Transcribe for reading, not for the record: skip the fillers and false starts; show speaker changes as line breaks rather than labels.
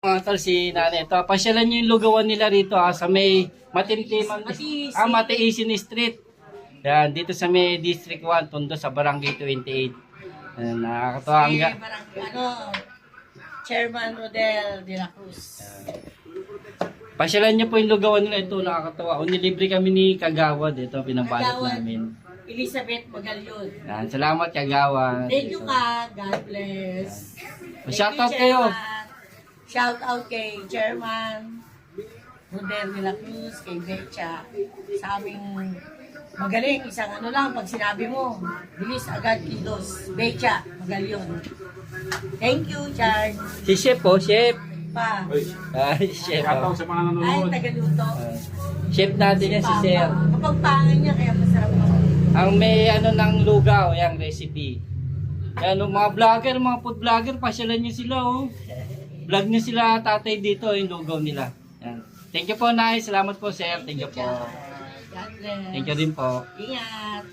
Mga tol, si Nanay. Ito, pasyalan nyo yung lugawan nila rito sa may Matiisin Street. Yan, dito sa may District 1, Tondo sa Barangay 28. Yan, nakakatawa
Si
hangga.
Chairman Rodel de la Cruz.
Pasyalan nyo po yung lugawan nila. Ito, nakakatawa. Nilibre kami ni Kagawad. Ito, pinabalot
Kagawad.
namin.
Elizabeth Magalyon.
Yan, salamat Kagawad.
Thank you ka. God bless.
Shoutout kayo.
Shout out kay Chairman Rodel de la Cruz, kay Becha. Sa aming magaling, isang ano lang, pag sinabi mo, bilis agad kilos. Becha Magalyon. Thank you, Char.
Si Chef po, Chef.
Pa.
Ay, Chef.
Shoutout sa mga
Ay,
nanonood.
tagaluto.
Chef natin yan si Sir.
Kapag pangan niya, kaya masarap ako.
Ang may ano ng lugaw, yung recipe. Yan, mga vlogger, mga food vlogger, pasyalan nyo sila, oh. Vlog nyo sila tatay dito, yung lugaw nila. Yan. Thank you po, Nay. Salamat po, Sir. Thank you po.
God bless.
Thank you din po.
Ingat.